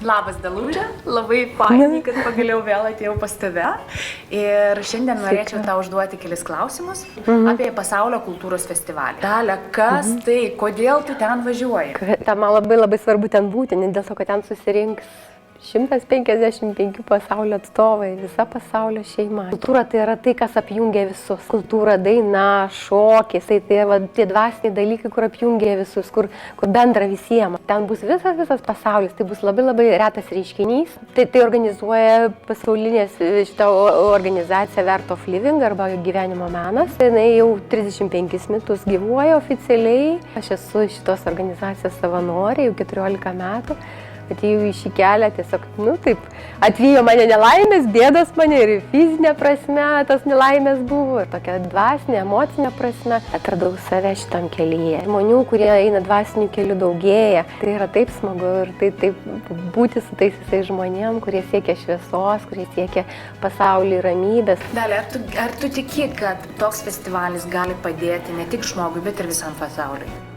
Labas, Dalužė, labai fainai, kad pagaliau vėl atėjau pas tave. Ir šiandien norėčiau tau užduoti kelis klausimus apie Pasaulio kultūros festivalį. Dalia, kas tai, kodėl tu ten važiuoji? Man labai svarbu ten būti, ne dėl to, kad ten susirinks 155 pasaulio atstovai, visa pasaulio šeima. Kultūra tai yra tai, kas apjungia visus. Kultūra, daina, šokis, tai yra tie dvasiniai dalykai, kur apjungia visus, kur bendra visiems. Ten bus visas pasaulis, tai bus labai retas reiškinys. Tai organizuoja pasaulinės šitą organizaciją Art of Living arba gyvenimo menas. Tai jau 35 metus gyvuoja oficialiai. Aš esu šitos organizacijos savanorė jau 14 metų. Atėjau į šį kelią, tiesiog, taip, atvijo mane nelaimės, bėdos mane ir fizinė prasme tas nelaimės buvo, ir tokia dvasinė, emocinė prasme. Atradau save šitam kelyje. Žmonių, kurie eina dvasiniu keliu, daugėja. Tai yra taip smagu ir taip būti su tais visais žmonėm, kurie siekia šviesos, kurie siekia pasaulį ramybės. Dalia, ar tu tiki, kad toks festivalis gali padėti ne tik žmogui, bet ir visam pasauliui?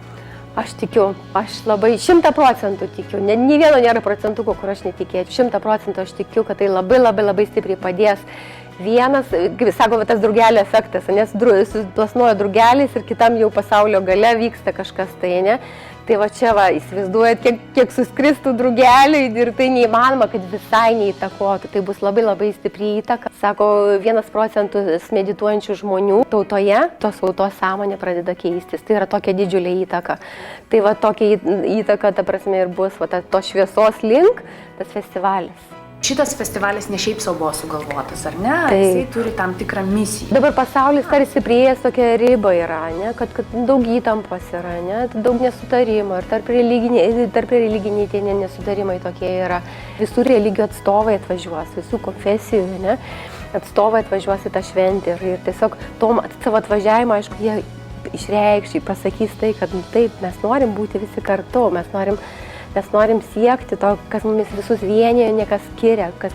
Aš tikiu, aš labai 100% tikiu, ne vieno nėra procentuko, kur aš netikėčiau, 100% aš tikiu, kad tai labai stipriai padės. Vienas, kaip sako, tas drugelio efektas, nes plasnoja drugeliais ir kitam jau pasaulio gale vyksta kažkas tai, ne? Tai va čia, įsivaizduojat, kiek suskristų drugelių ir tai neįmanoma, kad visai neįtakotų. Tai bus labai stipri įtaka. Sako, 1% medituojančių žmonių tautoje, tos tautos sąmonė pradeda keistis. Tai yra tokia didžiulė įtaka. Tai va tokia įtaka, ta prasme, ir bus to šviesos link tas festivalis. Šitas festivalis ne šiaip sau buvo sugalvotas, ar ne? Jisai turi tam tikrą misiją. Dabar pasaulis tarsi prieėjęs tokia riba yra, ne? Kad daug įtampos yra, ne? Daug nesutarimo ir tarp religiniai tie nesutarimai tokie yra. Visų religijų atstovai atvažiuos, visų konfesijų, ne? Atstovai atvažiuos į tą šventę ir tiesiog tom savo atvažiavimą, aišku, jie išreikš, pasakys tai, kad taip, mes norim būti visi kartu, mes norim siekti to, kas mumis visus vienyje, ne kas skiria, kas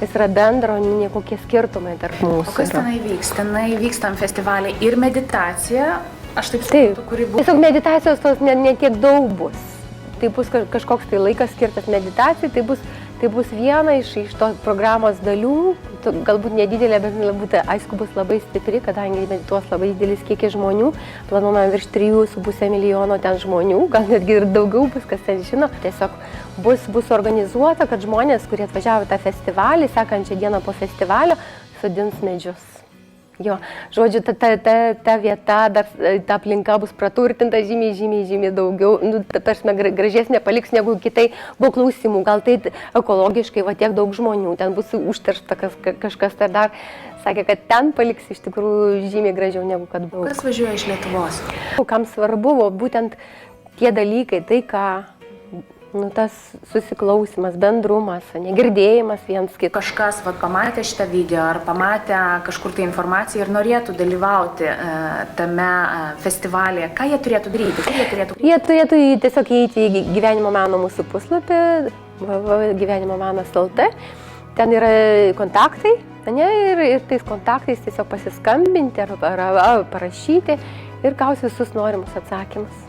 yra bendro, ne kokie skirtumai tarp mūsų. O kas tenai vyks? Tenai vyks tam festivaliai ir meditacija, aš taip suprantu, kuri bus. Tiesiog meditacijos tos ne tiek daug bus. Tai bus kažkoks tai laikas skirtas meditacijai, tai bus viena iš to programos dalių, galbūt nedidelė, bet aišku bus labai stipri, kadangi medituos labai didelis kiekis žmonių, planuojame virš 3,5 milijono ten žmonių, gal netgi ir daugiau bus, kas ten žino. Tiesiog bus organizuota, kad žmonės, kurie atvažiavo tą festivalį, sekančią dieną po festivalio, sodins medžius. Jo, žodžiu, ta vieta, ta aplinka bus praturtinta žymiai daugiau, tarsi gražesnė paliks negu kitai. Buvo klausimų, gal tai ekologiškai, tiek daug žmonių, ten bus užteršta kažkas, tai dar sakė, kad ten paliks iš tikrųjų žymiai gražiau negu kad buvo. Kas važiuoja iš Lietuvos? Kam svarbu, būtent tie dalykai, tai ką, tas susiklausimas, bendrumas, negirdėjimas viens kito. Kažkas pamatė šitą video ar pamatė kažkur tai informaciją ir norėtų dalyvauti tame festivalyje. Ką jie turėtų daryti? Jie turėtų tiesiog įeiti į gyvenimo meno mūsų puslapį, gyvenimo menas LT. Ten yra kontaktai, ir tais kontaktais tiesiog pasiskambinti ar parašyti ir gausi visus norimus atsakymus.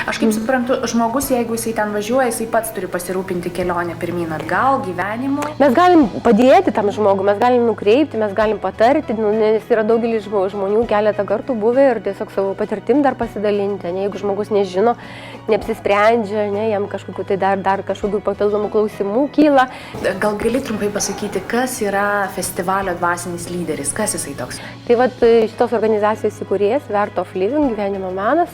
Aš kaip suprantu, žmogus, jeigu jisai ten važiuoja, jisai pats turi pasirūpinti kelionę pirmyn atgal, gyvenimu. Mes galim padėti tam žmogui, mes galim nukreipti, mes galim patarti, nes yra daugelis žmonių keletą kartų buvę ir tiesiog savo patirtim dar pasidalinti. Jeigu žmogus nežino, neapsisprendžia, jam kažkokiu tai dar kažkokių papildomų klausimų kyla. Gal gali trumpai pasakyti, kas yra festivalio dvasinis lyderis, kas jisai toks? Tai šitos organizacijos įkūrėjas, Art of Living, gyvenimo menas,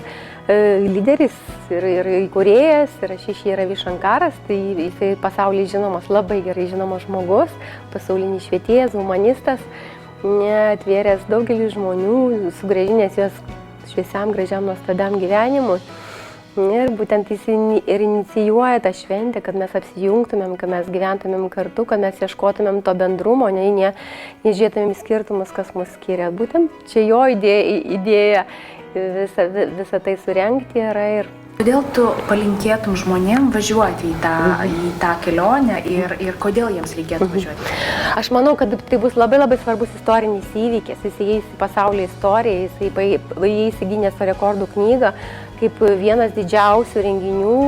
lyderis ir įkūrėjas, ir Ašiši Ravi Shankaras, tai jisai pasaulyje žinomas, labai gerai žinomas žmogus, pasaulinis švietėjas, humanistas, atvėręs daugelį žmonių, sugrąžinęs juos šviesiam, gražiam, nuostabiam gyvenimui. Ir būtent jis ir inicijuoja tą šventę, kad mes apsijungtumėm, kad mes gyventumėm kartu, kad mes ieškotumėm to bendrumo, nežiūrėtumėm skirtumus, kas mus skiria. Būtent čia jo idėja visą tai surengti yra ir Kodėl tu palinkėtum žmonėm važiuoti į tą kelionę ir kodėl jiems reikėtų važiuoti? Aš manau, kad tai bus labai svarbus istorinis įvykis, jis įeis į pasaulio istoriją, jis įeis į Gineso rekordų knygą, kaip vienas didžiausių renginių,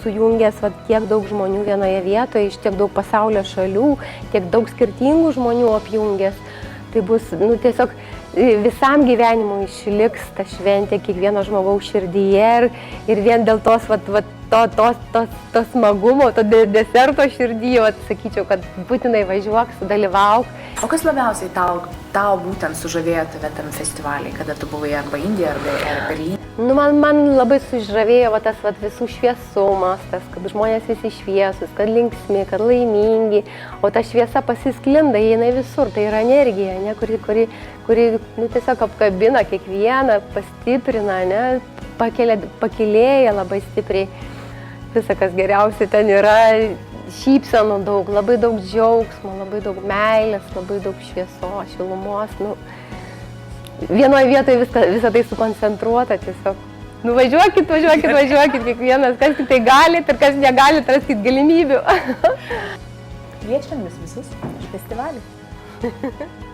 sujungęs tiek daug žmonių vienoje vietoje, iš tiek daug pasaulio šalių, tiek daug skirtingų žmonių apjungęs. Tai bus, tiesiog visam gyvenimui išliks ta šventė kiekvieno žmogaus širdyje ir vien dėl tos, to smagumo, to deserto širdyje, sakyčiau, kad būtinai važiuok, sudalyvauk. O kas labiausiai tau būtent sužavėjo tave tam festivalį, kada tu buvai arba Indijoje, arba Berlyne? Man labai sužavėjo tas visų šviesumas, tas, kad žmonės visi šviesus, kad linksmi, kad laimingi, o ta šviesa pasisklinda, eina visur, tai yra energija, ne, kuri tiesiog apkabina kiekvieną, pastiprina, ne, pakilėja labai stipriai. Visa, kas geriausia ten yra, šypsenų daug, labai daug džiaugsmo, labai daug meilės, labai daug šviesos, šilumos. Vienoje vietoje visą tai sukoncentruota tiesiog. Važiuokit, kiekvienas, kas tik tai galit ir kas negalit, raskit galimybių. Kviečiam jūs visus į festivalį.